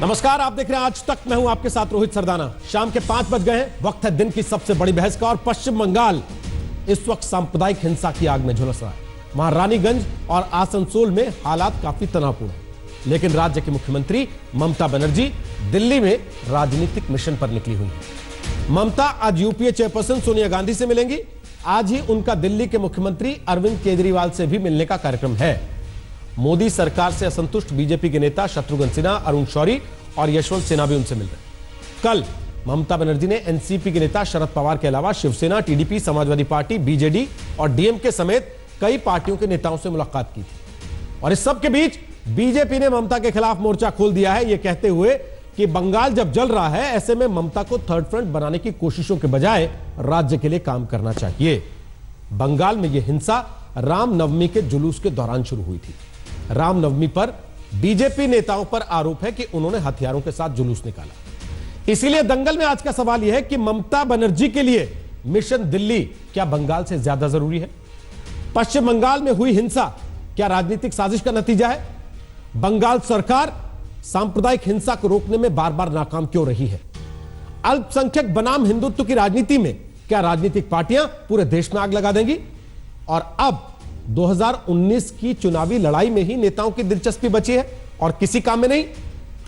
नमस्कार, आप देख रहे हैं आज तक। मैं हूं आपके साथ रोहित सरदाना। शाम के 5 बज गए हैं। वक्त है दिन की सबसे बड़ी बहस का। और पश्चिम बंगाल इस वक्त सांप्रदायिक हिंसा की आग में झुलस रहा है। वहां रानीगंज और आसनसोल में हालात काफी तनावपूर्ण है। लेकिन राज्य की मुख्यमंत्री ममता बनर्जी दिल्ली में राजनीतिक मिशन पर निकली हुई है। ममता आज यूपीए चेयरपर्सन सोनिया गांधी से मिलेंगी। आज ही उनका दिल्ली के मुख्यमंत्री अरविंद केजरीवाल से भी मिलने का कार्यक्रम है। मोदी सरकार से असंतुष्ट बीजेपी के नेता शत्रुघ्न सिन्हा, अरुण शौरी और यशवंत सिन्हा भी उनसे मिल रहे हैं। कल ममता बनर्जी ने एनसीपी के नेता शरद पवार के अलावा Shiv Sena, TDP, Samajwadi party, BJD और डीएमके समेत कई पार्टियों के नेताओं से मुलाकात की थी। और इस सब के बीच बीजेपी ने ममता के खिलाफ मोर्चा खोल दिया है, यह कहते हुए कि बंगाल जब जल रहा है, ऐसे में ममता को थर्ड फ्रंट बनाने की कोशिशों के बजाय राज्य के लिए काम करना चाहिए। बंगाल में यह हिंसा रामनवमी के जुलूस के दौरान शुरू हुई थी। रामनवमी पर बीजेपी नेताओं पर आरोप है कि उन्होंने हथियारों के साथ जुलूस निकाला। इसीलिए दंगल में आज का सवाल यह है कि ममता बनर्जी के लिए मिशन दिल्ली क्या बंगाल से ज्यादा जरूरी है? पश्चिम बंगाल में हुई हिंसा क्या राजनीतिक साजिश का नतीजा है? बंगाल सरकार सांप्रदायिक हिंसा को रोकने में बार बार नाकाम क्यों रही है? अल्पसंख्यक बनाम हिंदुत्व की राजनीति में क्या राजनीतिक पार्टियां पूरे देश में आग लगा देंगी? और अब 2019 की चुनावी लड़ाई में ही नेताओं की दिलचस्पी बची है और किसी काम में नहीं।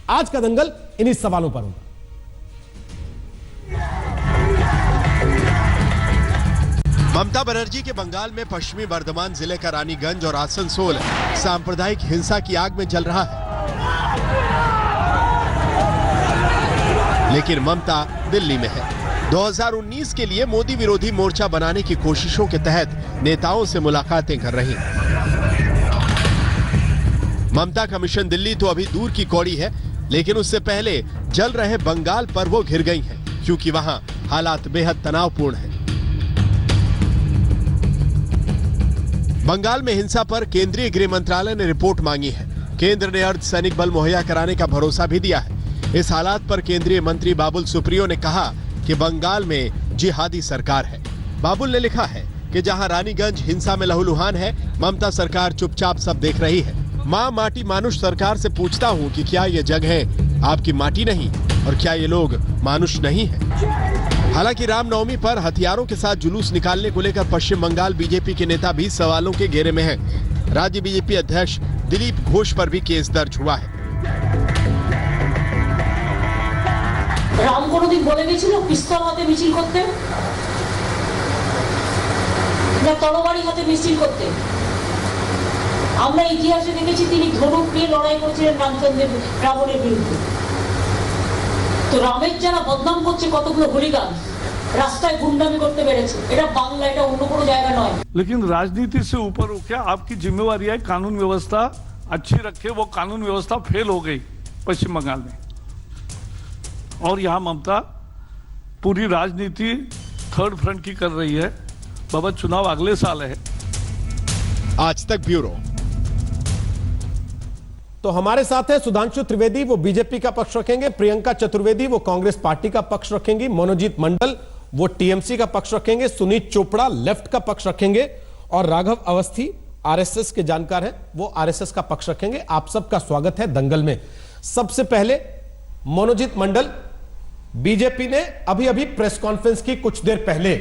आज का दंगल इन्हीं सवालों पर होगा। ममता बनर्जी के बंगाल में पश्चिमी बर्धमान जिले का रानीगंज और आसनसोल सांप्रदायिक हिंसा की आग में जल रहा है। लेकिन ममता दिल्ली में है। 2019 के लिए मोदी विरोधी मोर्चा बनाने की कोशिशों के तहत नेताओं से मुलाकातें कर रही। ममता का मिशन दिल्ली तो अभी दूर की कौड़ी है, लेकिन उससे पहले जल रहे बंगाल पर वो घिर गई हैं, क्योंकि वहां हालात बेहद तनावपूर्ण हैं। बंगाल में हिंसा पर केंद्रीय गृह मंत्रालय ने रिपोर्ट मांगी है। केंद्र ने अर्धसैनिक बल मुहैया कराने का भरोसा भी दिया है। इस हालात पर केंद्रीय मंत्री बाबुल सुप्रियो ने कहा कि बंगाल में जिहादी सरकार है। बाबुल ने लिखा है कि जहां रानीगंज हिंसा में लहूलुहान है, ममता सरकार चुपचाप सब देख रही है। मां माटी मानुष सरकार से पूछता हूं कि क्या ये जगह आपकी माटी नहीं और क्या ये लोग मानुष नहीं है? हालांकि रामनवमी पर हथियारों के साथ जुलूस निकालने को लेकर पश्चिम बंगाल बीजेपी के नेता भी सवालों के घेरे में हैं। राज्य बीजेपी अध्यक्ष दिलीप घोष पर भी केस दर्ज हुआ है। রাম কোনদিন বলে গেছিল পিস্তল হাতে মিছিল করতে না তরবারি হাতে মিছিল করতে? আমরা ইতিহাসে দেখেছি তিনি ধনুক নিয়ে লড়াই করেছিলেন রামচন্দ্রের রাবণের বিরুদ্ধে। তো রামের যারা বদনাম করছে কতগুলো হুলিগান রাস্তায় গুন্ডামি করতে পেরেছে, এটা বাংলা, এটা অন্য কোনো জায়গা নয়। लेकिन राजनीति से ऊपर उठ के आपकी जिम्मेवारी है कानून व्यवस्था अच्छी रखे। वो कानून व्यवस्था फेल हो गई पश्चिम बंगाल में, और यहाँ ममता पूरी राजनीति थर्ड फ्रंट की कर रही है। बाबा चुनाव अगले साल है। आज तक ब्यूरो। तो हमारे साथ है सुधांशु त्रिवेदी, वो बीजेपी का पक्ष रखेंगे। प्रियंका चतुर्वेदी वो कांग्रेस पार्टी का पक्ष रखेंगी। मनोजीत मंडल वो टीएमसी का पक्ष रखेंगे। सुनीत चोपड़ा लेफ्ट का पक्ष रखेंगे। और राघव अवस्थी आरएसएस के जानकार हैं, वो आरएसएस का पक्ष रखेंगे। आप सबका स्वागत है दंगल में। सबसे पहले मनोजीत मंडल, बीजेपी ने अभी अभी प्रेस कॉन्फ्रेंस की कुछ देर पहले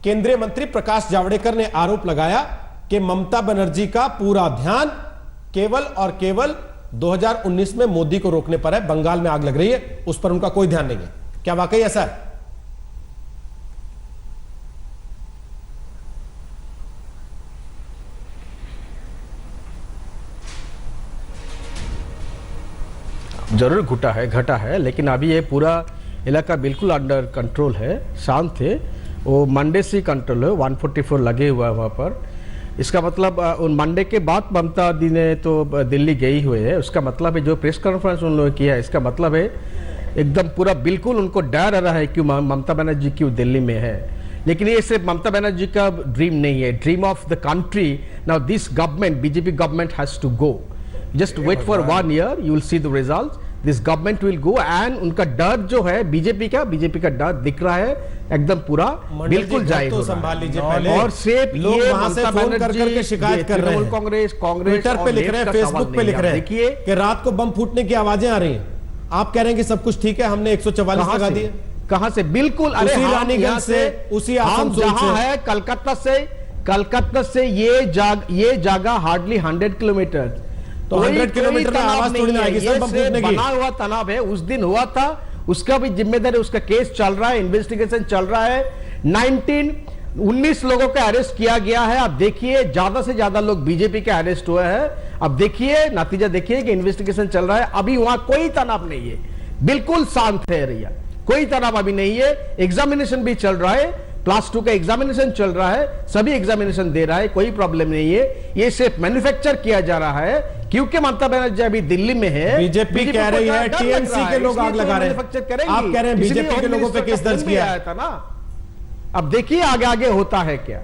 केंद्रीय मंत्री प्रकाश जावड़ेकर ने आरोप लगाया कि ममता बनर्जी का पूरा ध्यान केवल और केवल 2019 में मोदी को रोकने पर है। बंगाल में आग लग रही है, उस पर उनका कोई ध्यान नहीं है। क्या वाकई ऐसा है? जरूर घटा है, लेकिन अभी ये पूरा इलाका बिल्कुल अंडर कंट्रोल है, शांत है। वो मंडे से कंट्रोल है, 144 लगे हुआ है वहाँ पर। इसका मतलब उन मंडे के बाद ममता दी ने तो दिल्ली गई हुई है। उसका मतलब है जो प्रेस कॉन्फ्रेंस उन लोगों ने किया है, इसका मतलब है एकदम पूरा बिल्कुल उनको डर आ रहा है कि ममता बनर्जी क्यों दिल्ली में है। लेकिन ये सिर्फ ममता बनर्जी का ड्रीम नहीं है, dream of the country. Now this government, BJP government has to go. Just wait for 1 year, you will see the result. This government will go and उनका डर जो है बीजेपी का डर दिख रहा है एकदम पूरा बिल्कुल जाहिर तो संभाल लीजिए पहले। और सिर्फ लोग ये वहां से फोन कर करके शिकायत कर रहे हैं। कांग्रेस ट्विटर पे लिख रहे हैं, फेसबुक पे लिख रहे हैं कि रात को बम फूटने की आवाजें आ रही हैं। आप कह रहे हैं कि सब कुछ ठीक है, हमने 144 लगा दिए। कहां से? बिल्कुल, अरे उसी हम रानीगंज यहाँ से, उसी हम आसनसोल जहां से। है कलकत्ता से ये जगह हार्डली 100 किलोमीटर। तो 100 किलोमीटर में आवाज थोड़ी ना आएगी सर, बम फूटने की। बना हुआ तनाव है, उस दिन हुआ था, उसका भी जिम्मेदारी, उसका केस चल रहा है, इन्वेस्टिगेशन चल रहा है। 19 लोगों का अरेस्ट किया गया है। अब देखिए ज्यादा से ज्यादा लोग बीजेपी के अरेस्ट हुए हैं। अब देखिए नतीजा, देखिए कि इन्वेस्टिगेशन चल रहा है। अभी वहां कोई तनाव नहीं है, बिल्कुल शांत है एरिया, कोई तनाव अभी नहीं है। एग्जामिनेशन भी चल रहा है, क्लास 2 का एग्जामिनेशन चल रहा है, सभी एग्जामिनेशन दे रहा है, कोई प्रॉब्लम नहीं है। ये सिर्फ मैन्युफैक्चर किया जा रहा है क्योंकि ममता बनर्जी अभी दिल्ली में है। बीजेपी कह रही है टीएमसी के लोग आग लगा रहे हैं, आप कह रहे हैं बीजेपी के लोगों पे केस दर्ज किया था ना। अब देखिए आगे आगे होता है क्या।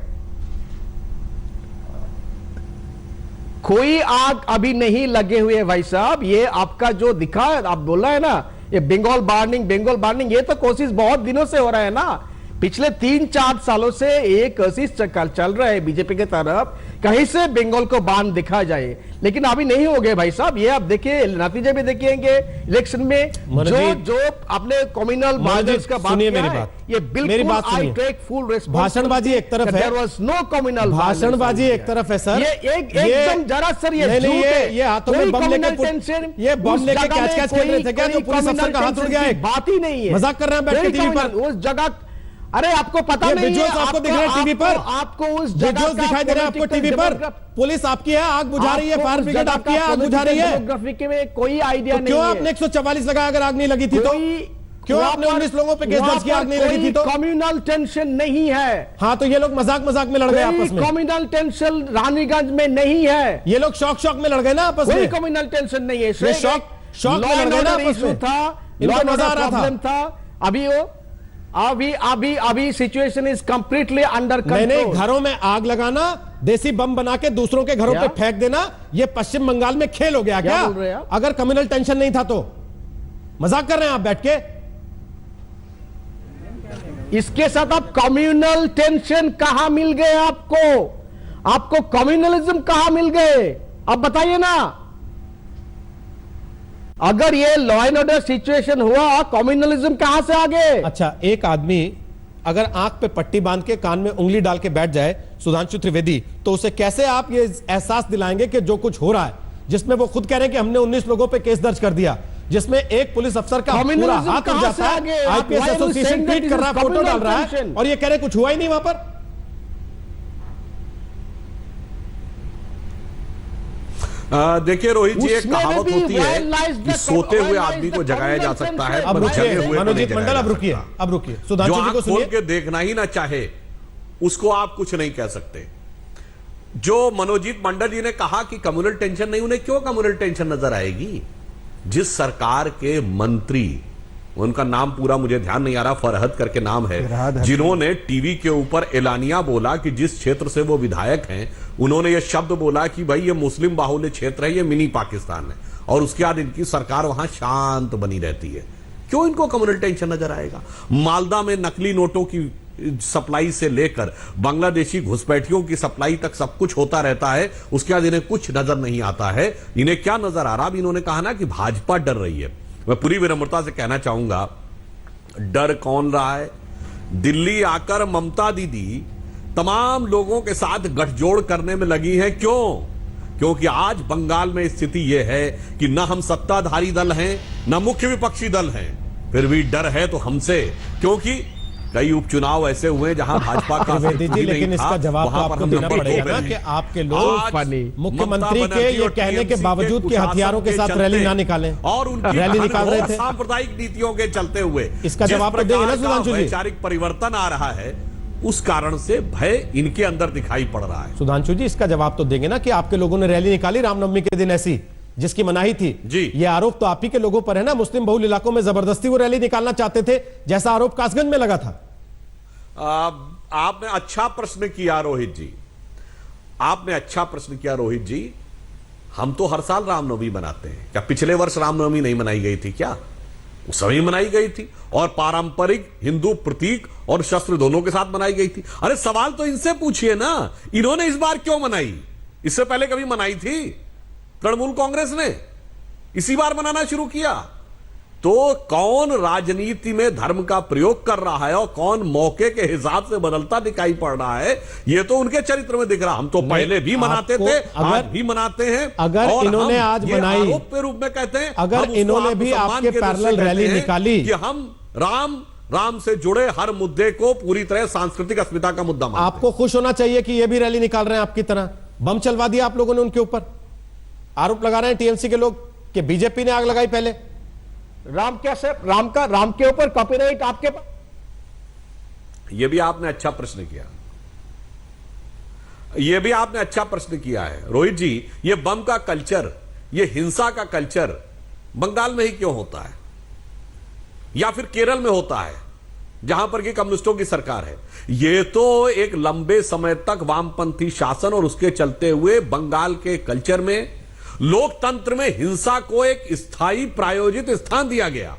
कोई आग अभी नहीं लगे हुए भाई साहब। ये आपका जो दिखा है, आप बोल रहे हैं ना, ये बंगाल वार्निंग, ये तो कोशिश बहुत दिनों से हो रहा है ना। पिछले 3-4 सालों से एक कोशिश चल रहा है बीजेपी के तरफ, कहीं से बंगाल को बांध दिखा जाए, लेकिन अभी नहीं हो गए भाई साहब। ये आप देखिए नतीजे भी देखेंगे इलेक्शन में, जो अपने कम्युनल वायलेंस का बात किया है, ये बिल्कुल आई टेक फुल रिस्पांसिबिलिटी। भाषणबाजी एक तरफ है, देयर वाज नो कम्युनल भाषणबाजी एक तरफ है सर। ये एकदम जरा सर, ये हाथों में बम लेके, ये बम लेके कैच खेल रहे थे क्या? जो पुलिस अफसर का हाथ उड़ गया है, बात ही नहीं है। मजाक कर रहे हैं बैठ के टीवी पर उस जगह। अरे आपको पता नहीं है, आपको दिख रहे हैं टीवी पर, आपको उस जगह दिखाई दे रहा है आपको टीवी पर। पुलिस आपकी है, आग बुझा रही है, फायर ब्रिगेड आपकी है, आग बुझा रही है। डेमोग्राफी में कोई आइडिया नहीं है। क्यों आपने 144 लगाया अगर आग नहीं लगी थी तो? क्यों आपने 19 लोगों पे केस दर्ज किया आग नहीं लगी थी तो? कम्युनल टेंशन नहीं है। हाँ, तो ये लोग मजाक में लड़ गए आपस में। कम्युनल टेंशन रानीगंज में नहीं है। ये लोग शौक में लड़ गए ना आपस में। कोई कम्युनल टेंशन नहीं है। शौक में लड़ गए ना आपस में। था, इनको मजा आ रहा था। अभी situation is completely under control. नहीं, घरों में आग लगाना, देसी बम बना के दूसरों के घरों पे फेंक देना, ये पश्चिम बंगाल में खेल हो गया क्या? बोल रहे हैं आप? अगर कम्युनल टेंशन नहीं था तो मजाक कर रहे हैं आप बैठ के। इसके साथ आप कम्युनल टेंशन कहां मिल गए? आपको कम्युनलिज्म कहां मिल गए? अब बताइए ना। अगर ये लॉ एंड ऑर्डर सिचुएशन हुआ, कम्युनलिज्म कहां से आ गए? अच्छा, एक आदमी अगर आंख पे पट्टी बांध के कान में उंगली डाल के बैठ जाए, सुधांशु त्रिवेदी, तो उसे कैसे आप ये एहसास दिलाएंगे कि जो कुछ हो रहा है, जिसमें वो खुद कह रहे हैं कि हमने 19 लोगों पे केस दर्ज कर दिया, जिसमें एक पुलिस अफसर का पूरा हाथ उठ जाता है, आईपीएस एसोसिएशन ट्वीट कर रहा है, फोटो डाल रहा है, और ये कह रहे कुछ हुआ ही नहीं वहां पर। देखिए रोहित जी, एक कहावत होती है कि सोते हुए आदमी को जगाया जा सकता है, अब पर जगे हुए को नहीं मनोजीत मंडल, जगाया अब रुकिए, जा सकता। अब रुकिए, जो सुधांशु जी को आंख खोल सुनिए। के देखना ही ना चाहे उसको आप कुछ नहीं कह सकते। जो मनोजीत मंडल जी ने कहा कि कम्युनल टेंशन नहीं, उन्हें क्यों कम्युनल टेंशन नजर आएगी? जिस सरकार के मंत्री, उनका नाम पूरा मुझे ध्यान नहीं आ रहा, फरहद करके नाम है, जिन्होंने टीवी के ऊपर एलानिया बोला कि जिस क्षेत्र से वो विधायक हैं, उन्होंने ये शब्द बोला कि भाई ये मुस्लिम बाहुल्य क्षेत्र है, ये मिनी पाकिस्तान है, और उसके बाद इनकी सरकार वहां शांत बनी रहती है। क्यों इनको कम्युनल टेंशन नजर आएगा? मालदा में नकली नोटों की सप्लाई से लेकर बांग्लादेशी घुसपैठियों की सप्लाई तक सब कुछ होता रहता है, उसके बाद इन्हें कुछ नजर नहीं आता है। इन्हें क्या नजर आ रहा? अब इन्होंने कहा ना कि भाजपा डर रही है। मैं पूरी विनम्रता से कहना चाहूंगा, डर कौन रहा है? दिल्ली आकर ममता दीदी तमाम लोगों के साथ गठजोड़ करने में लगी है। क्यों? क्योंकि आज बंगाल में स्थिति यह है कि न हम सत्ताधारी दल हैं, न मुख्य विपक्षी दल हैं, फिर भी डर है तो हमसे, क्योंकि कई उपचुनाव ऐसे हुए जहां भाजपा का जी, लेकिन इसका जवाब तो आपको देना पड़ेगा ना कि आपके लोग मुख्यमंत्री के ये कहने के बावजूद कि हथियारों के साथ रैली ना निकालें, और उनकी रैली निकाल रहे थे, सांप्रदायिक नीतियों के चलते हुए इसका जवाब तो देंगे ना सुधांशु जी? वैचारिक परिवर्तन आ रहा है, उस कारण से भय इनके अंदर दिखाई पड़ रहा है। सुधांशु जी, इसका जवाब तो देंगे ना कि आपके लोगों ने रैली निकाली रामनवमी के दिन ऐसी जिसकी मनाही थी जी। ये आरोप तो आप ही के लोगों पर है ना, मुस्लिम बहुल इलाकों में जबरदस्ती वो रैली निकालना चाहते थे, जैसा आरोप कासगंज में लगा था। आपने अच्छा प्रश्न किया रोहित जी, आपने अच्छा प्रश्न किया रोहित जी। हम तो हर साल रामनवमी मनाते हैं, क्या पिछले वर्ष रामनवमी नहीं मनाई गई थी? क्या उस समय मनाई गई थी, और पारंपरिक हिंदू प्रतीक और शस्त्र दोनों के साथ मनाई गई थी। अरे सवाल तो इनसे पूछिए ना, इन्होंने इस बार क्यों मनाई? इससे पहले कभी मनाई थी? तृणमूल कांग्रेस ने इसी बार मनाना शुरू किया। तो कौन राजनीति में धर्म का प्रयोग कर रहा है और कौन मौके के हिसाब से बदलता दिखाई पड़ रहा है, ये तो उनके चरित्र में दिख रहा। हम तो पहले भी मनाते थे, आज भी मनाते हैं। अगर और इन्होंने आज ये आरोप के रूप में कहते हैं, अगर इन्होंने भी आपके पैरेलल रैली निकाली कि हम राम से जुड़े हर मुद्दे को पूरी तरह सांस्कृतिक अस्मिता का मुद्दा मानते हैं। आपको खुश होना चाहिए कि ये भी रैली निकाल रहे हैं आपकी तरह। बम चलवा दिया आप लोगों ने उनके ऊपर। आरोप लगा रहे हैं टीएमसी के लोग कि बीजेपी ने आग लगाई पहले। राम कैसे, राम के ऊपर कॉपीराइट आपके पास? यह भी आपने अच्छा प्रश्न किया, यह भी आपने अच्छा प्रश्न किया है रोहित जी। यह बम का कल्चर, यह हिंसा का कल्चर बंगाल में ही क्यों होता है, या फिर केरल में होता है जहां पर कि कम्युनिस्टों की सरकार है? यह तो एक लंबे समय तक वामपंथी शासन और उसके चलते हुए बंगाल के कल्चर में, लोकतंत्र में हिंसा को एक स्थायी प्रायोजित स्थान दिया गया।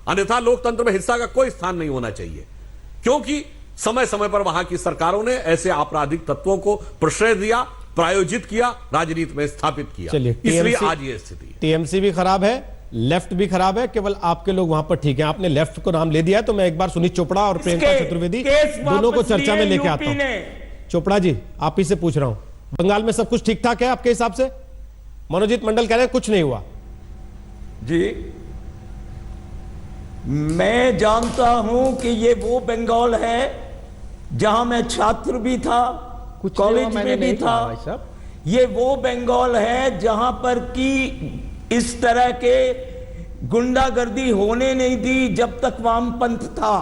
अन्यथा लोकतंत्र में हिंसा का कोई स्थान नहीं होना चाहिए, क्योंकि समय समय पर वहां की सरकारों ने ऐसे आपराधिक तत्वों को प्रश्रय दिया, प्रायोजित किया, राजनीति में स्थापित किया। इसलिए आज ये स्थिति है। टीएमसी भी खराब है, लेफ्ट भी खराब है, केवल आपके लोग वहां पर ठीक है। आपने लेफ्ट को नाम ले दिया, तो मैं एक बार सुनीत चोपड़ा और प्रियंका चतुर्वेदी दोनों को चर्चा में लेके आता हूं। चोपड़ा जी, आप ही से पूछ रहा हूं, बंगाल में सब कुछ ठीक ठाक है आपके हिसाब से? मनोजीत मंडल कह रहे हैं कुछ नहीं हुआ। जी, मैं जानता हूं कि ये वो बंगाल है जहां मैं छात्र भी था, कॉलेज में भी था। ये वो बंगाल है जहां पर कि इस तरह के गुंडागर्दी होने नहीं दी जब तक वामपंथ था।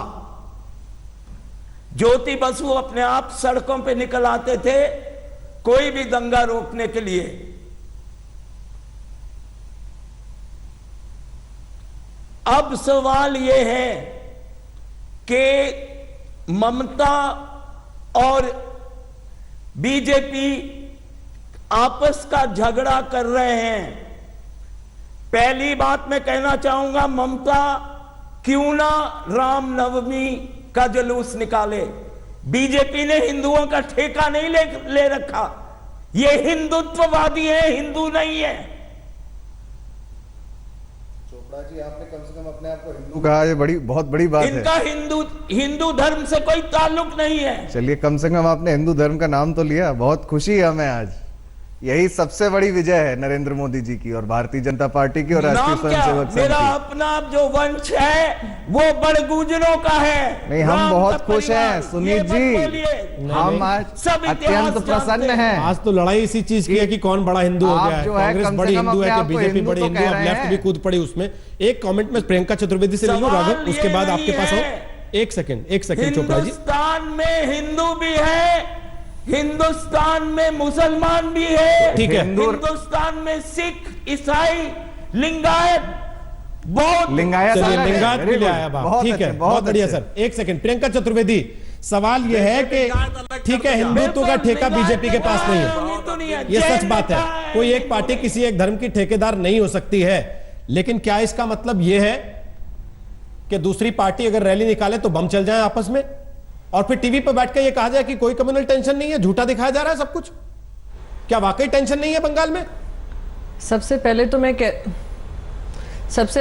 ज्योति बसु अपने आप सड़कों पे निकल आते थे कोई भी दंगा रोकने के लिए। अब सवाल यह है कि ममता और बीजेपी आपस का झगड़ा कर रहे हैं। पहली बात मैं कहना चाहूंगा, ममता क्यों ना रामनवमी का जुलूस निकाले। बीजेपी ने हिंदुओं का ठेका नहीं ले रखा। ये हिंदुत्ववादी है, हिंदू नहीं है। चोपड़ा जी, आपने कम से कम अपने आप को हिंदू कहा, ये बहुत बड़ी बात है। इनका हिंदू धर्म से कोई ताल्लुक नहीं है। चलिए, कम से कम आपने हिंदू धर्म का नाम तो लिया, बहुत खुशी है हमें आज। यही सबसे बड़ी विजय है नरेंद्र मोदी जी की और भारतीय जनता पार्टी की और राष्ट्रीय स्वयंसेवक संघ की। मेरा अपना जो वंश है वो बड़गुजरों का है। नहीं, हम बहुत खुश हैं सुनीत जी, हम आज अत्यंत प्रसन्न हैं। आज तो लड़ाई इसी चीज की है कि कौन बड़ा हिंदू हो गया है। कांग्रेस बड़ी हिंदू है कि बीजेपी बड़ी हिंदू है, लेफ्ट भी कूद पड़ी उसमें। एक कमेंट में प्रियंका चतुर्वेदी से ले लूं राघव, उसके बाद आपके पास आओ। एक सेकंड चोपड़ा जी। हिंदुस्तान में हिंदू भी है, हिंदुस्तान में मुसलमान भी है, ठीक है। हिंदुस्तान में सिख, ईसाई, लिंगायत, बहुत लिंगायत भी ले आया बात। ठीक है, बहुत बढ़िया सर। एक सेकंड, प्रियंका चतुर्वेदी, सवाल यह है कि ठीक है, हिंदुत्व का ठेका बीजेपी के पास नहीं है, ये सच बात है। कोई एक पार्टी किसी एक धर्म की ठेकेदार नहीं हो सकती है, लेकिन क्या इसका मतलब यह है कि दूसरी पार्टी अगर रैली निकाले तो बम चल जाए आपस में, और फिर टीवी पर बैठ कर यह कहा जाए कि कोई कम्युनल टेंशन नहीं है, झूठा दिखाया जा रहा है सब कुछ? क्या वाकई टेंशन नहीं है बंगाल में? सबसे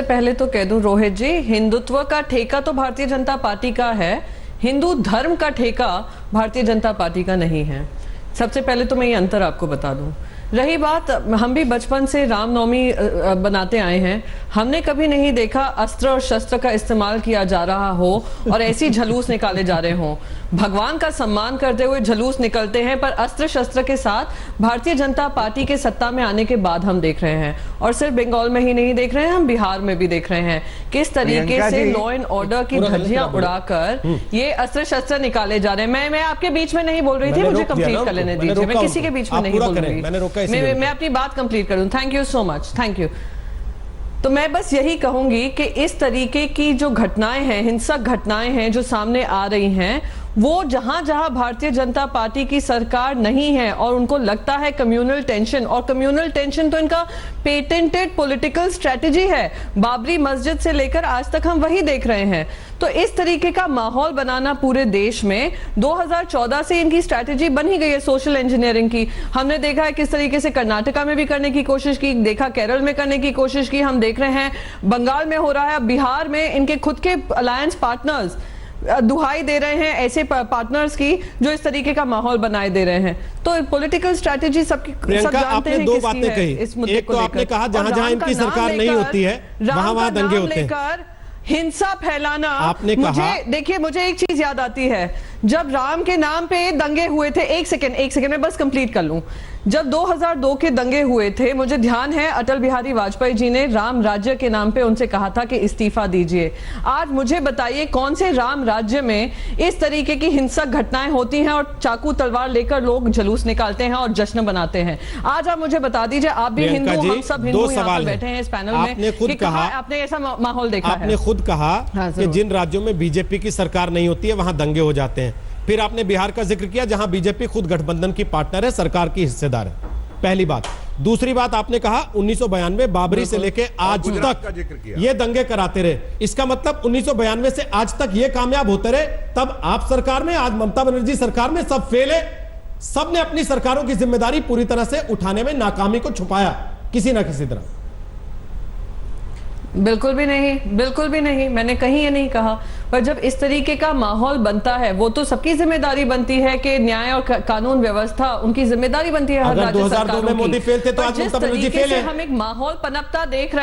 पहले तो कह दूं रोहित जी, हिंदुत्व का ठेका तो भारतीय जनता पार्टी का है, हिंदू धर्म का ठेका भारतीय जनता पार्टी का नहीं है। सबसे पहले तो मैं ये अंतर आपको बता दूं। रही बात, हम भी बचपन से रामनवमी बनाते आए हैं, हमने कभी नहीं देखा अस्त्र और शस्त्र का इस्तेमाल किया जा रहा हो और ऐसी झलूस निकाले जा रहे हों। भगवान का सम्मान करते हुए झलूस निकलते हैं, पर अस्त्र शस्त्र के साथ भारतीय जनता पार्टी के सत्ता में आने के बाद हम देख रहे हैं, और सिर्फ बंगाल में ही नहीं देख रहे हैं, हम बिहार में भी देख रहे हैं किस तरीके से लॉ एंड ऑर्डर की धज्जियां उड़ाकर ये अस्त्र शस्त्र निकाले जा रहे हैं। मैं आपके बीच में नहीं बोल रही थी, मुझे कंप्लीट कर लेने दीजिए, मैं किसी के बीच में नहीं बोल रही, मैं अपनी बात कंप्लीट करूं। Thank you so much, thank you. तो मैं बस यही कहूंगी कि इस तरीके की जो घटनाएं हैं, हिंसक घटनाएं हैं जो सामने आ रही हैं, वो जहां जहां भारतीय जनता पार्टी की सरकार नहीं है और उनको लगता है कम्युनल टेंशन, और कम्युनल टेंशन तो इनका पेटेंटेड पॉलिटिकल स्ट्रेटजी है, बाबरी मस्जिद से लेकर आज तक हम वही देख रहे हैं। तो इस तरीके का माहौल बनाना पूरे देश में 2014 से इनकी स्ट्रैटेजी बन ही गई है सोशल इंजीनियरिंग की। हमने देखा है किस तरीके से कर्नाटका में भी करने की कोशिश की, देखा केरल में करने की कोशिश की, हम देख रहे हैं बंगाल में हो रहा है, बिहार में इनके खुद के अलायंस पार्टनर्स दुहाई दे रहे हैं ऐसे पार्टनर्स की जो इस तरीके का माहौल बनाए दे रहे हैं। तो पॉलिटिकल स्ट्रैटेजी सब प्रियंका, आपने दो बातें कही, एक तो आपने कहा जहां जहां इनकी सरकार नहीं होती है वहां वहां दंगे होते हैं, हिंसा फैलाना। आपने कहा, देखिए मुझे एक चीज याद आती है, जब राम के नाम पे दंगे हुए थे, एक सेकंड में बस कंप्लीट कर लूं, जब 2002 के दंगे हुए थे, मुझे ध्यान है अटल बिहारी वाजपेयी जी ने राम राज्य के नाम पे उनसे कहा था कि इस्तीफा दीजिए। आज मुझे बताइए कौन से राम राज्य में इस तरीके की हिंसक घटनाएं होती हैं और चाकू तलवार लेकर लोग जुलूस निकालते हैं और जश्न बनाते हैं? आज आप मुझे बता दीजिए, आप भी हिंदू, हम सब हिंदू यहाँ पर बैठे हैं इस पैनल में, आपने खुद कहा, आपने ऐसा माहौल देखा है? आपने खुद कहा कि जिन राज्यों में बीजेपी की सरकार नहीं होती है वहां दंगे हो जाते हैं। फिर आपने बिहार का जिक्र किया जहां बीजेपी खुद गठबंधन की पार्टनर है, सरकार की हिस्सेदार है। पहली बात। दूसरी बात, आपने कहा 1992 बाबरी से लेके आज तक ये दंगे कराते रहे, इसका मतलब 1992 से आज तक ये कामयाब होते रहे। तब आप सरकार में, आज ममता बनर्जी सरकार में सब फेल है। सबने अपनी सरकारों की जिम्मेदारी पूरी तरह से उठाने में नाकामी को छुपाया किसी ना किसी तरह। बिल्कुल भी नहीं, मैंने कहीं ये नहीं कहा। पर जब इस तरीके का माहौल बनता है, वो तो सबकी जिम्मेदारी बनती है कि न्याय और कानून व्यवस्था, उनकी जिम्मेदारी बनती है हर राज्य सरकारों की। मोदी फेल थे तो आज जिस तरीके से हम एक माहौल पनपता देख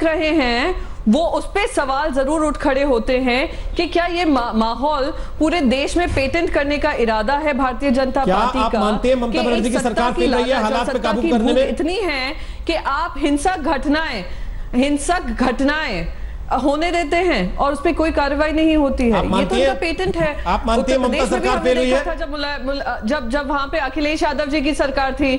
रहे हैं, वो उस पे सवाल जरूर उठ खड़े होते हैं कि क्या ये माहौल पूरे देश में पेटेंट करने का इरादा है भारतीय जनता पार्टी का? आप मानते हैं ममता बनर्जी की सरकार फेल रही है हालात पे काबू करने में? इतनी है कि आप हिंसक घटनाएं होने देते हैं और उस पर कोई कार्रवाई नहीं होती है। ये तो उनका पेटेंट है। आप मानते हैं ममता सरकार फेल हुई है? जब वहां पे अखिलेश यादव जी की सरकार थी,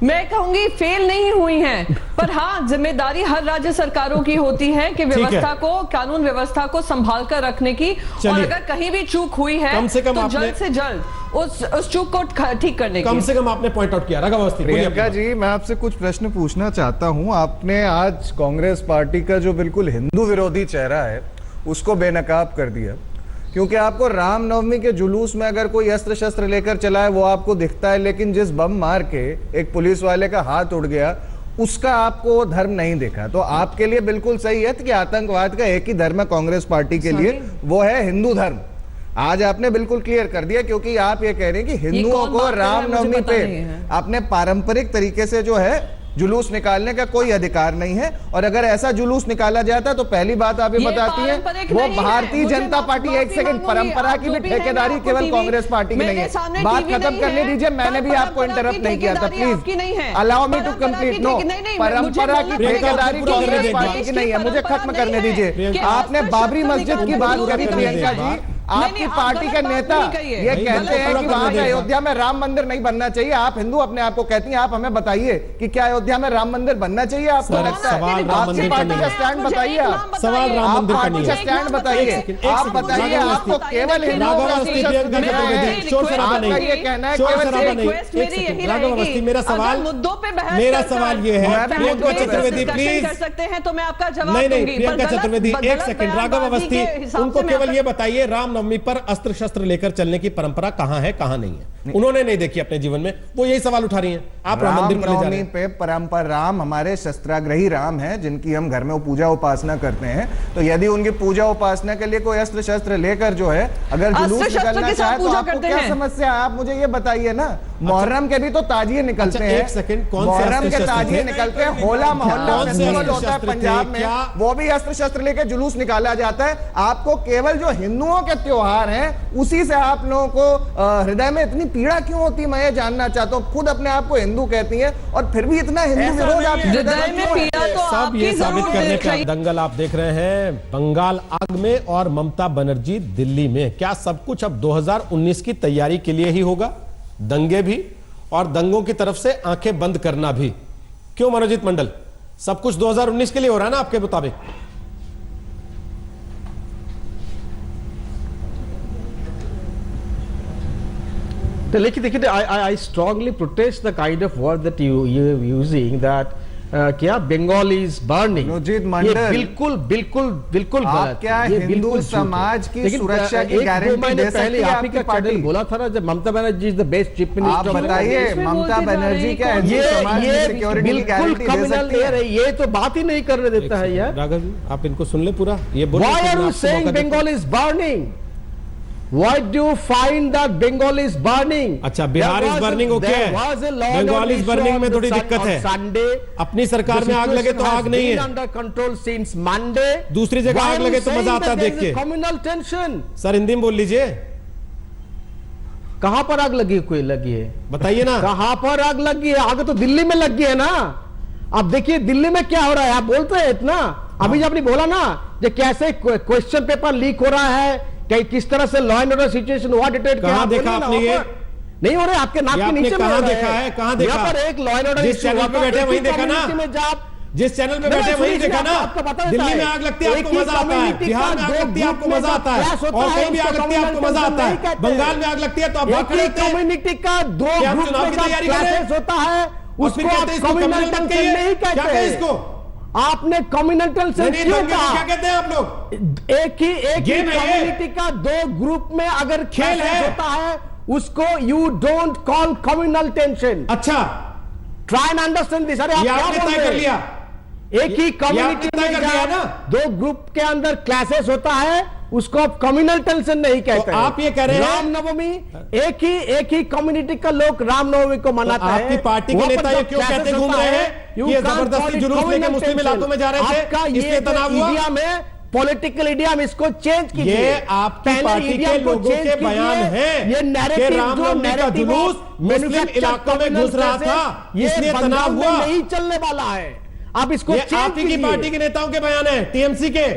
मैं कहूंगी फेल नहीं हुई हैं, पर हाँ जिम्मेदारी हर राज्य सरकारों की होती है कि व्यवस्था को, कानून व्यवस्था को संभाल कर रखने की, और अगर कहीं भी चूक हुई है कम से कम तो जल्द से जल्द उस चूक को ठीक करने की। कम से कम आपने पॉइंट आउट किया। राघवावस्थी, प्रियंका जी, मैं आपसे कुछ प्रश्न पूछना चाहता हूं। आपने आज कांग्रेस पार्टी का जो बिल्कुल हिंदू विरोधी चेहरा है उसको बेनकाब कर दिया, क्योंकि आपको रामनवमी के जुलूस में अगर कोई अस्त्र शस्त्र लेकर चला है वो आपको दिखता है, लेकिन जिस बम मार के एक पुलिस वाले का हाथ उड़ गया उसका आपको धर्म नहीं देखा। तो आपके लिए बिल्कुल सही है कि आतंकवाद का एक ही धर्म है कांग्रेस पार्टी के लिए, वो है हिंदू धर्म। आज आपने बिल्कुल क्लियर कर दिया, क्योंकि आप ये कह रहे हैं कि हिंदुओं को रामनवमी पे अपने पारंपरिक तरीके से जो है जुलूस निकालने का कोई अधिकार नहीं है, और अगर ऐसा जुलूस निकाला जाता तो पहली बात आप ये बताती हैं वो भारतीय जनता पार्टी, एक सेकंड, परंपरा की भी ठेकेदारी केवल कांग्रेस पार्टी की नहीं है। बात खत्म करने दीजिए, मैंने भी आपको इंटरप्ट नहीं किया था, please allow me to complete. No, परंपरा की ठेकेदारी कांग्रेस पार्टी की नहीं है, मुझे खत्म करने दीजिए। आपने बाबरी मस्जिद की बात करी प्रियंका जी, आपकी पार्टी के नेता ये कहते हैं कि वहां पे अयोध्या में राम मंदिर नहीं बनना चाहिए। आप हिंदू अपने आप को कहती हैं, आप हमें बताइए कि क्या अयोध्या में राम मंदिर बनना चाहिए? आपको लगता है? आपकी पार्टी का स्टैंड बताइए। आप सवाल राम मंदिर का नहीं है, स्टैंड बताइए। आप बताइए, आपको केवल हिंदुओं का शोर शराबा नहीं, कहना है राघवावस्थी, मेरा सवाल ये है, प्रियंका चतुर्वेदी प्लीज कर सकते हैं तो मैं आपका जवाब नहीं, प्रियंका चतुर्वेदी एक सेकंड, राघवावस्थी उनको केवल ये बताइए रामनवमी पर अस्त्र शस्त्र लेकर चलने की परंपरा कहां है कहां नहीं है? उन्होंने नहीं देखी अपने जीवन में, वो यही सवाल उठा रही हैं। आप राम मंदिर पर ले जा रहे हैं। पे परंपरा, राम हमारे शस्त्राग्रही राम है जिनकी हम घर में पूजा उपासना करते हैं, तो यदि उनकी पूजा उपासना के लिए कोई अस्त्र शस्त्र लेकर जो है अगर जुलूस निकलना चाहे तो आपको क्या समस्या? आप मुझे ये बताइए ना, मुहर्रम के भी तो ताजिए निकलते हैं। एक सेकंड, कौन से मुहर्रम के ताजिए निकलते हैं, होला मोहल्ला फेस्टिवल होता है पंजाब में, वो भी अस्त्र शस्त्र लेकर जुलूस निकाला जाता है। आपको केवल जो हिंदुओं के त्योहार हैं उसी से आप लोगों को हृदय में इतनी पीड़ा क्यों होती, मैं ये जानना चाहता हूं। खुद अपने आप को हिंदू कहती हैं और फिर भी इतना हिंदू विरोध आप हृदय में पीड़ा तो सब ये साबित करने का दंगल आप देख रहे हैं बंगाल आग में और ममता बनर्जी दिल्ली में। क्या सब कुछ अब 2019 की तैयारी के लिए ही होगा? दंगे भी और दंगों की तरफ से आंखें बंद करना भी। क्यों मनोजीत मंडल, सब कुछ 2019 के लिए हो रहा है ना आपके मुताबिक? लेकिन देखिए, I strongly protest the kind of word that you using, that क्या बंगाल इज बर्निंग। मनोजीत मंडल, बिल्कुल बिल्कुल बिल्कुल आप गलत। क्या ये हिंदू बिल्कुल झूठ है। समाज की लेकिन सुरक्षा की एक दो गारंटी महीने दे पहले सकती है आप ही आपकी का पार्टी? चैनल बोला था ना, जब Mamata Banerjee is the best chief आप मिनिस्टर। बताइए, ममता बनर्जी क्या हिंदू समाज में सिक्योरिटी की बिल्कुल गारंटी दे कम्युनल सकती ले है? रही, ये तो बात ही नहीं करने देता है यार। राघव जी, आप इनको सुन ले पूरा, ये बोलिए, Why फिर are मैं you आपको saying मौका देता हूं। Bengal is burning? Why do you find that Bengal is burning? अच्छा, बिहार इज बर्निंग ओके है, बंगाल इज बर्निंग में थोड़ी दिक्कत है। संडे अपनी सरकार में आग लगे तो आग नहीं है, अंडर कंट्रोल सिंस मंडे। दूसरी जगह आग लगे तो मजा आता है देख के। कम्युनल टेंशन सर हिंदी में बोल लीजिए, कहां पर आग लगी, कोई लगी है बताइए ना। कहां पर आग लगी है? आग तो दिल्ली में लगी है ना। अब देखिए दिल्ली में क्या हो रहा है, आप बोलते हैं इतना, अभी जब आपने बोला ना कि कैसे क्वेश्चन पेपर लीक हो रहा है, कि किस तरह से लॉ एंड ऑर्डर सिचुएशन हुआ डिटेक्ट, कहां देखा आपने ये? नहीं हो रहे आपके नाक के नीचे में कहां हो रहा देखा है, कहां देखा? यहाँ पर एक लॉ एंड ऑर्डर जिस चैनल पे बैठे वहीं देखा ना, जिस चैनल पे बैठे वहीं देखा ना। आपको पता है, दिल्ली में आग लगती है आपको मजा आता है, बिहार में आग लगती है आपको मजा आता है, और कहीं भी आग लगती है आपको मजा आता है, बंगाल में आग लगती है तो आप भाग खड़े होते हैं। कम्युनिटी का दो क्या हम ग्रुप चुनाव में की जब तैयारी कर रहे हैं? क्लैशेस होता है और फिर उसको कहते आप हैं इसको कम्युनल communal टेंशन कहिए। नहीं क्या कहते कहें इसको? आपने कम्युनल टेंशन नहीं, क्यों दंगे को कहा? क्या कहते हैं आप लोग? एक ही गेम है ये। कम्युनिटी का दो ग्रुप में अगर खेल है। होता है उसको you don't call communal tension. अच्छा, ट्राई एंड अंडरस्टैंड दिस। अरे आप ये क्या आपने बोल तय रहे कर हैं? लिया, एक ही कम्युनिटी आपने तय कर लिया ना। दो ग्रुप के अंदर क्लासेस होता है उसको आप कम्युनल टेंशन नहीं कहते तो हैं। आप ये कह रहे हैं- रामनवमी एक ही कम्युनिटी का लोग रामनवमी को मनाते हैं। आपकी पार्टी के वहां पर नेता ये जब क्यों classes कहते घूम होता रहे है, हैं you कि ये can't जबरदस्ती call it जुलूस लेके communal मुस्लिम tension। इलाकों में जा रहे थे, आपका इसलिए ये तनाव हुआ। इडियम है पॉलिटिकल इडियम, इसको चेंज कीजिए। ये आपकी पहले पार्टी के इडियम को लोगों change के कीजिए। बयान हैं ये कि नैरेटिव रामनवमी का जुलूस मुस्लिम इलाकों में घुस रहा था, इसलिए तनाव हुआ। नहीं चलने वाला है, आप इसको ये चेंज आप ही की कीजिए। पार्टी के नेताओं के बयान है, टीएमसी के।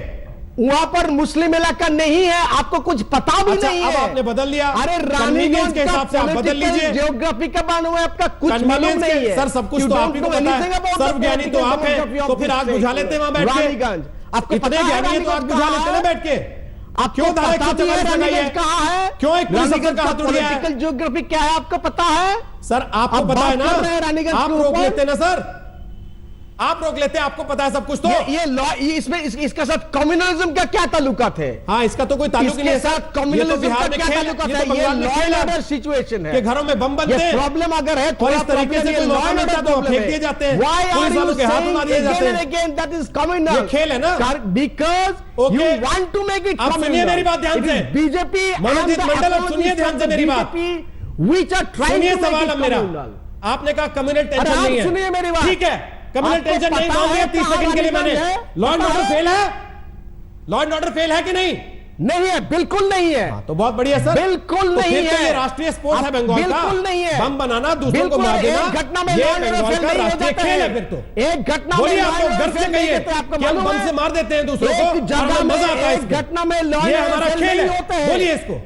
वहां पर मुस्लिम इलाका नहीं है, आपको कुछ पता भी अच्छा, नहीं अब है। आपने बदल लिया। अरे Convenience रानीगंज के हिसाब से आप बदल लीजिए। जियोग्राफी का बयान हुआ है, आपका कुछ मालूम Convenience नहीं के- है। सर सब कुछ You तो आप don't ही को know पता anything है, about the सर्वज्ञानी तो आप political हैं, geography of तो फिर this आग state। बुझा लेते हैं वहां बैठ के। रानीगंज आपको इतने पता है ज्ञानी है तो आग बुझा लेते हैं ना बैठ के। आपको क्यों धारा पता भी है 144 लगाई है? रानीगंज कहाँ है? क्यों एक पुलिस अफसर रानीगंज का का हाथ उड़ गया है? पॉलिटिकल जियोग्राफी क्या है आपको पता है? सर आपको आप पता है बात ना, कर रहे हैं रानीगंज आप के रोक ऊपर? लेते हैं ना सर, आप रोक लेते हैं, आपको पता है सब कुछ तो। ये लॉ इसमें इसके साथ कम्युनलिज्म का क्या ताल्लुकात है? हाँ, इसका तो कोई ताल्लुक ही नहीं इसके है साथ सर। ये तो कम्युनलिज्म बिहार का में क्या खेल है, ताल्लुकात ये है? तो ये बंगाल में लॉ खेल एंड है ऑर्डर सिचुएशन है। कि घरों में बम बनते ये हैं, प्रॉब्लम अगर है और इस तरीके से कोई मौका मिलता है तो फेंक दिए जाते हैं, पुलिस वालों के हाथ उड़ा दिए जाते हैं। Again that is communal. ये खेल है ना। Because Okay. You want to make it आप सुनिए मेरी बात ध्यान से। बीजेपी मनोजीत मंडल, अब सुनिए ध्यान से मेरी बात। व्हिच आर ट्राइंग सुनिए टू मेक सवाल इट अब मेरा। कम्युनल। आपने कहा कम्युनल टेंशन अरे आप नहीं है, सुनिए मेरी बात। ठीक है, कम्युनल आपको टेंशन नहीं पता मान लिया है 30 सेकंड के लिए मैंने। कहाँ लॉ एंड पता ऑर्डर है? फेल है, लॉ एंड ऑर्डर फेल है कि नहीं? नहीं है, बिल्कुल नहीं है। तो बहुत बढ़िया सर, बिल्कुल तो नहीं फिर तो है। ये राष्ट्रीय स्पोर्ट्स है बंगाल का। बिल्कुल नहीं है। बम बनाना, दूसरों को बिल्कुल मार देना, एक घटना में ये law and order Bengal fail का नहीं हो राष्ट्रीय जाता खेल है। है फिर तो। एक घटना में बोलिए लॉ आप एंड लोग ऑर्डर गर्व से फेल नहीं कहिए होते, आपको कि हम मालूम बम है? से मार देते हैं दूसरों को, एक जगह और हमें में मजा आता है एक इसमें। घटना में लॉ ये एंड हमारा ऑर्डर फेल खेल नहीं है, होते हैं। बोलिए इसको।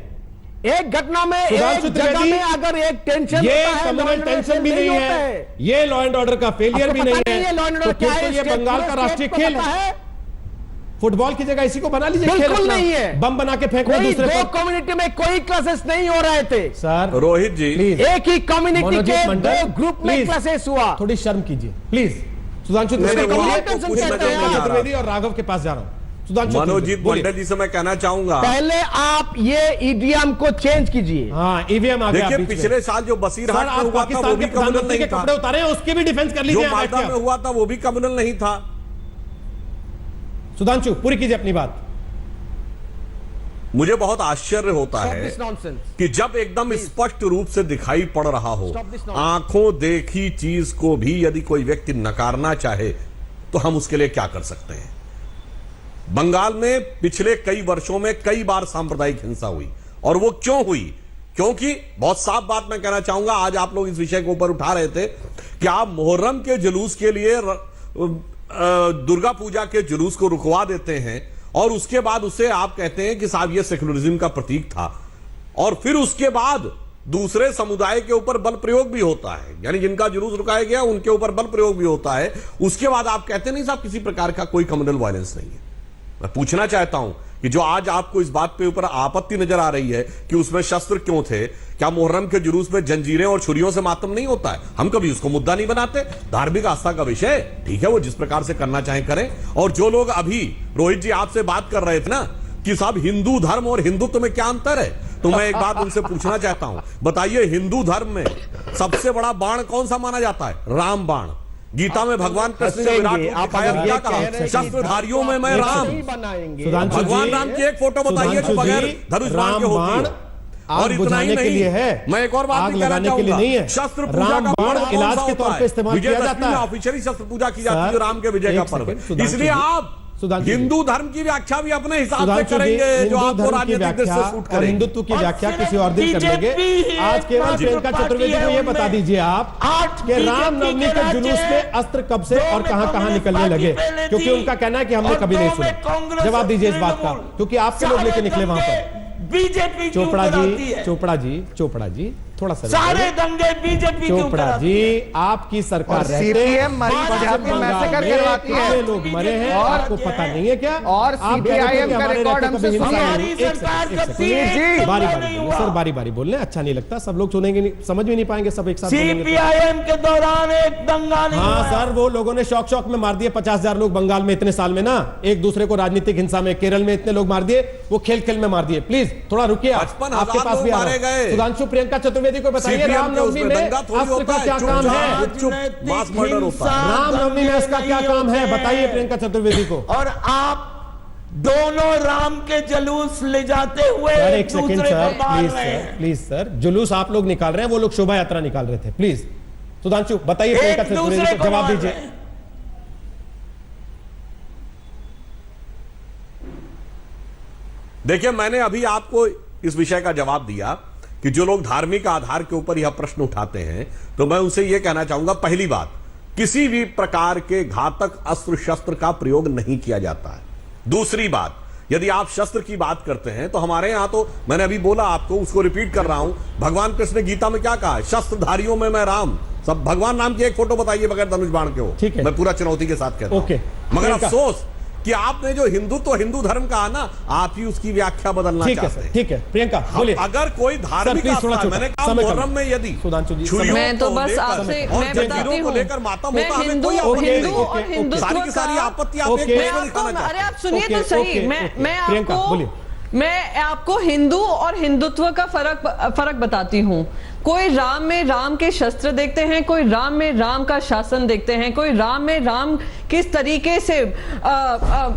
एक घटना में सुधांशु एक जगह त्रिवेदी, में अगर एक टेंशन ये होता है, law communal and order tension fail भी नहीं होता है, ये लॉ एंड ऑर्डर का फेलियर आपको भी पता नहीं नहीं है लॉ एंड है, ऑर्डर तो क्या फिर है? तो ये स्टेट बंगाल में का स्टेट राष्ट्रीय को खेल पता है। है? फुटबॉल की जगह इसी को बना लीजिए खेल बिल्कुल अपना। नहीं है। बम बना के फेंकना कोई दूसरे दो पर। कम्युनिटी में कोई क्लासेस नहीं हो रहे थे सर रोहित जी, प्लीज, एक ही कम्युनिटी मनोजीत के मंडल, दो ग्रुप में प्लीज, क्लासेस हुआ। थोड़ी शर्म कीजिए प्लीज। सुधांशु नहीं, त्रिवेदी, वो बोलिए। आपको पूछना कहते हैं चाहता सुधांशु हूं। त्रिवेदी और राघव के पास जा रहा हूं। सुधांशु मनोजीत त्रिवेदी, बोलिए। मंडल जी से मैं कहना चाहूंगा, पहले आप ये ईडीएम को चेंज कीजिए। हाँ, ईवीएम आ गया देखिए बीच में। पिछले साल जो सर बसीरहाट में आप हुआ था वो पाकिस्तान भी के कम्युनल प्रधानमंत्री के नहीं था, कपड़े उतारे हैं, उसकी भी डिफेंस कर जो लीजिए। यहाँ बैठ मालदा के में आप। हुआ था वो भी कम्युनल नहीं था। सुधांशु पूरी कीजिए अपनी बात। मुझे बहुत आश्चर्य होता Stop है this nonsense. कि जब एकदम स्पष्ट रूप से दिखाई पड़ रहा हो, Stop this nonsense. आंखों देखी चीज को भी यदि कोई व्यक्ति नकारना चाहे तो हम उसके लिए क्या कर सकते हैं। बंगाल में पिछले कई वर्षों में कई बार सांप्रदायिक हिंसा हुई, और वो क्यों हुई? क्योंकि बहुत साफ बात मैं कहना चाहूंगा, आज आप लोग इस विषय के ऊपर उठा रहे थे कि आप मुहर्रम के जुलूस के लिए दुर्गा पूजा के जुलूस को रुकवा देते हैं, और उसके बाद उसे आप कहते हैं कि साहब ये सेकुलरिज्म का प्रतीक था, और फिर उसके बाद दूसरे समुदाय के ऊपर बल प्रयोग भी होता है, यानी जिनका जुलूस रुकाया गया उनके ऊपर बल प्रयोग भी होता है। उसके बाद आप कहते नहीं साहब किसी प्रकार का कोई कम्युनल वायलेंस नहीं है। मैं पूछना चाहता हूं कि जो आज आपको इस बात पे ऊपर आपत्ति नजर आ रही है कि उसमें शस्त्र क्यों थे, क्या मुहर्रम के जुलूस में जंजीरें और छुरियों से मातम नहीं होता है? हम कभी उसको मुद्दा नहीं बनाते। धार्मिक आस्था का विषय, ठीक है, वो जिस प्रकार से करना चाहे करें। और जो लोग अभी रोहित जी आपसे बात कर रहे थे ना कि साहब हिंदू धर्म और हिंदुत्व में क्या अंतर है, तो मैं एक बात उनसे पूछना चाहता हूं, बताइए हिंदू धर्म में सबसे बड़ा बाण कौन सा माना जाता है? राम बाण। गीता में भगवान कृष्ण ने विराट रूप दिखाया, क्या कहा? शस्त्रधारियों में मैं राम। भगवान राम की एक फोटो बताइए जो बगैर धनुष बाण के होती है। और इतना ही नहीं है, मैं एक और बात भी कहना चाहूंगा, शस्त्र पूजा का पर्व इलाज के तौर पे इस्तेमाल किया जाता है। ऑफिशियली शस्त्र पूजा की जाती है राम के विजय का पर्व, इसलिए आप हिंदू धर्म की व्याख्या भी अपने हिसाब से करेंगे जो आपको राजनीतिक दृष्टि से सूट करेंगे। हिंदुत्व की व्याख्या किसी और दिन कर लेंगे। आज केवल प्रियंका चतुर्वेदी को ये बता दीजिए आप कि रामनवमी के जुलूस में अस्त्र कब से और कहां निकलने लगे, क्योंकि उनका कहना है कि हमने कभी नहीं सुना। जवाब दीजिए इस बात का, क्योंकि आपके लोग लेके निकले वहां पर। बीजेपी चोपड़ा जी थोड़ा सा सारे दंगे बीजेपी के ऊपर चोपड़ा जी, आपकी सरकार सीपीएम मरीज जाति मैसेकर करवाती है, लोग मरे हैं और आपको पता नहीं है क्या? और सीपीआईएम का रिकॉर्ड हमसे बारी बारी बोलने अच्छा नहीं लगता, सब लोग सुनेंगे नहीं, समझ भी नहीं पाएंगे, सब एक साथ। सीपीआईएम के दौरान एक दंगा नहीं हाँ सर, वो लोगों ने शौक में मार दिए 50,000 लोग बंगाल में इतने साल में ना, एक दूसरे को राजनीतिक हिंसा में। केरल में इतने लोग मार दिए, वो खेल में मार दिए। प्लीज थोड़ा रुकिए, आपके पास भी मारे गए। सुधांशु प्रियंका चतुर्वेदी को बताइए रामनवमी में अस्त्र का क्या काम है? रामनवमी में इसका क्या काम है बताइए प्रियंका चतुर्वेदी को। और आप दोनों राम के जुलूस ले जाते हुए एक सेकंड सर, प्लीज सर, जुलूस आप लोग निकाल रहे हैं, वो लोग शोभा यात्रा निकाल रहे थे। प्लीज सुधांशु बताइए प्रियंका चतुर्वेदी को जवाब दीजिए। देखिए, मैंने अभी आपको इस विषय का जवाब दिया कि जो लोग धार्मिक आधार के ऊपर यह प्रश्न उठाते हैं, तो मैं उनसे यह कहना चाहूंगा, पहली बात, किसी भी प्रकार के घातक अस्त्र शस्त्र का प्रयोग नहीं किया जाता है। दूसरी बात, यदि आप शस्त्र की बात करते हैं तो हमारे यहां तो मैंने अभी बोला आपको, उसको रिपीट कर रहा हूं, भगवान कृष्ण ने गीता में क्या कहा है? शस्त्रधारियों में मैं राम। सब भगवान नाम की एक फोटो बताइए बगैर धनुष बाण के हो। ठीक है, मैं पूरा चुनौती के साथ कहता हूं। मगर अफसोस कि आपने जो हिंदू धर्म कहा ना, आप ही उसकी व्याख्या बदलना चाहते हैं। ठीक है प्रियंका बोलिए। अगर कोई धार्मिक आस्था, मैंने कहा मुहर्रम में यदि मैं तो बस आपसे मैं बताती हूँ, लेकर मातम मैं होता, हमें हिंदू कोई और हिंदुत्व सारी की सारी आपत्ति आप एक मैं आपको, अरे आप सुनिए तो सही, मैं आपको हिंदू और हिंदुत्व का फर्क बताती हूँ। कोई राम में राम के शस्त्र देखते हैं, कोई राम में राम का शासन देखते हैं, कोई राम में राम किस तरीके से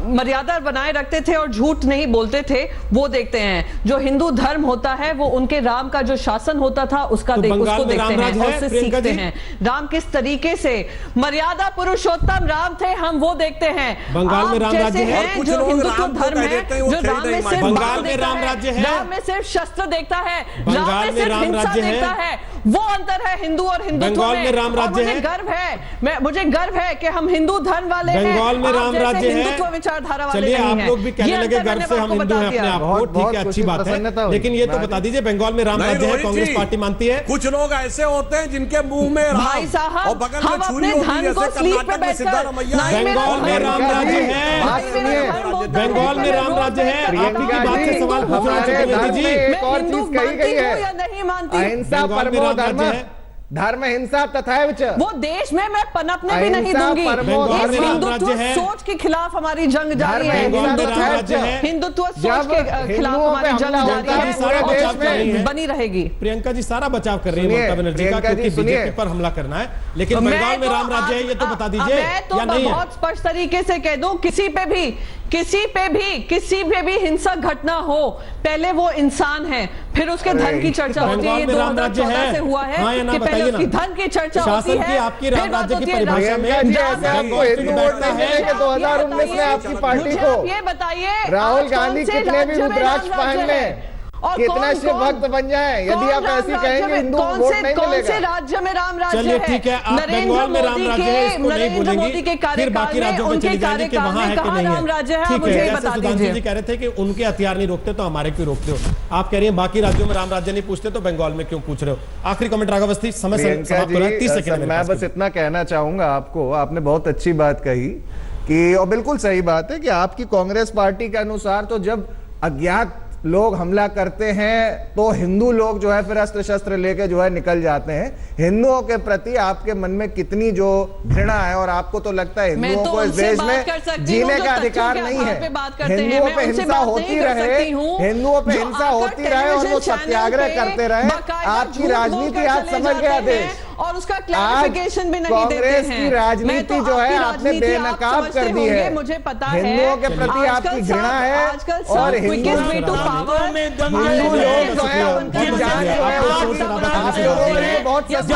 मर्यादा बनाए रखते थे और झूठ नहीं बोलते थे वो देखते हैं। जो हिंदू धर्म होता है वो उनके राम का जो शासन होता था उसका उसको देखते हैं और उससे सीखते हैं। राम किस तरीके से मर्यादा पुरुषोत्तम राम थे, हम वो देखते हैं। बंगाल में राम राज्य है, जो हिंदुत्व धर्म है, जो राम में सिर्फ बंगाल में राम राज्य है, राम में सिर्फ शस्त्र देखता है, राम में सिर्फ हिंसा देखता है, वो अंतर है हिंदू और हिंदुत्व में। राम राज्य मुझे गर्व है, मुझे गर्व है कि हम हिंदू धर्म वाले हैं। बंगाल में राम राज्य है, हिंदुत्व विचारधारा वाले चलिए नहीं हैं। आप लोग भी कहने लगे गर्व से हम हिंदू हैं अपने आप को, ठीक है, अच्छी बात है, लेकिन ये तो बता दीजिए बंगाल में राम राज्य है, कांग्रेस पार्टी मानती है? कुछ लोग ऐसे होते हैं जिनके मुंह में भाई साहब, और बगल में छुरी होती है, जैसे कर्नाटक में सिद्धारमैया। बंगाल में राम राज्य है, बंगाल में राम राज्य है, आप ही की बात से सवाल पूछ रहे हैं जी। एक और चीज कही गई है, अहिंसा परमो धर्म, धर्म हिंसा तथैव च। वो देश में मैं पनपने भी नहीं दूंगी। इस हिंदुत्व सोच के खिलाफ हमारी जंग जारी है, हिंदुत्व सोच के खिलाफ हमारी जंग जारी है, बनी रहेगी। प्रियंका जी सारा बचाव कर रही है ममता बनर्जी का, क्योंकि बीजेपी पर हमला करना है, लेकिन बंगाल में राम राज्य है ये तो बता दीजिए। मैं तो बहुत स्पष्ट तरीके से कह दूं, किसी पे भी हिंसक घटना हो, पहले वो इंसान है, फिर उसके धन की चर्चा होती है। ये 2014 से हुआ है कि पहले उसकी धन की चर्चा होती है, आपकी राम राज्य की परिभाषा में आपको हिंदू वोट नहीं मिलेंगे 2019 में आपकी पार्टी को। ये बताइए राहुल गांधी कितने भी रुद्राक्ष पहन लें, कितना शिव भक्त बन जाए, यदि आप ऐसी कहेंगे हिंदू वोट नहीं मिलेगा। कौन से राज्य में राम राज्य है? ठीक है, आप बंगाल में राम राज्य है इसको नहीं बोलेंगी, फिर बाकी राज्यों में चली जाएंगे कि वहां है कि नहीं है। ठीक है, जैसे सुधांशु जी कह रहे थे कि उनके हथियार नहीं रोकते तो हमारे क्यों रोकते हो, आप कह रही हैं बाकी राज्यों में राम राज्य नहीं पूछते तो बंगाल में क्यों पूछ रहे हो। आखिरी कमेंट राघवस्थी, समय समाप्त हो रहा है, 30 सेकंड। मैं बस इतना कहना चाहूंगा आपको, आपने बहुत अच्छी बात कही कि, और बिल्कुल सही बात है कि आपकी कांग्रेस पार्टी के अनुसार तो जब अज्ञात लोग हमला करते हैं तो हिंदू लोग जो है फिर अस्त्र शस्त्र लेके जो है निकल जाते हैं। हिंदुओं के प्रति आपके मन में कितनी जो घृणा है, और आपको तो लगता है हिंदुओं को इस देश में जीने का अधिकार नहीं है। हिंदुओं पे हिंसा होती रहे, हिंदुओं पे हिंसा होती रहे और वो सत्याग्रह करते रहे। आपकी राजनीति आज समझ गया देश, और उसका क्लैरिफिकेशन भी नहीं देते हैं। कांग्रेस की राजनीति जो है आपने बेनकाब कर दी है। मुझे पता है हिंदुओं के प्रति आपकी घृणा है, और हिंदू लोग जो है उनकी जान जो है बहुत सस्ती।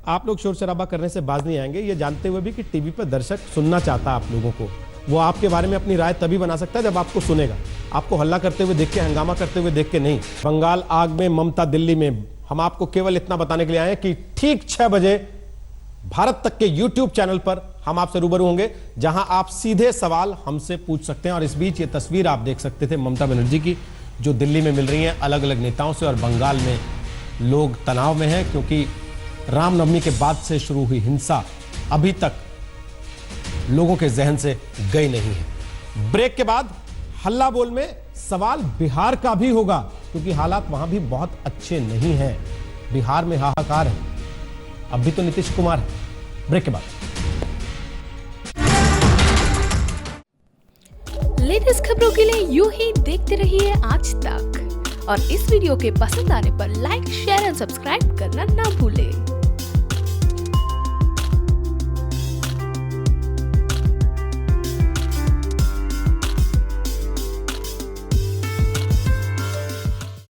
आप लोग शोर शराबा करने से बाज नहीं आएंगे, ये जानते हुए भी कि टीवी पर दर्शक सुनना चाहता है आप लोगों को। वो आपके बारे में अपनी राय तभी बना सकता है जब आपको सुनेगा। आपको हल्ला करते हुए देख के, हंगामा करते हुए देख के नहीं। बंगाल आग में, ममता दिल्ली में, हम आपको केवल इतना बताने के लिए आए हैं कि ठीक 6 बजे भारत तक के YouTube चैनल पर हम आपसे रूबरू होंगे, जहां आप सीधे सवाल हमसे पूछ सकते हैं। और इस बीच ये तस्वीर आप देख सकते थे ममता बनर्जी की, जो दिल्ली में मिल रही हैं अलग अलग नेताओं से, और बंगाल में लोग तनाव में हैं क्योंकि रामनवमी के बाद से शुरू हुई हिंसा अभी तक लोगों के जहन से गई नहीं है। ब्रेक के बाद हल्ला बोल में सवाल बिहार का भी होगा, क्योंकि हालात वहां भी बहुत अच्छे नहीं हैं। बिहार में हाहाकार है, अब भी तो नीतीश कुमार है। ब्रेक के बाद लेटेस्ट खबरों के लिए यूं ही देखते रहिए आज तक, और इस वीडियो के पसंद आने पर लाइक, शेयर एंड सब्सक्राइब करना ना भूलें।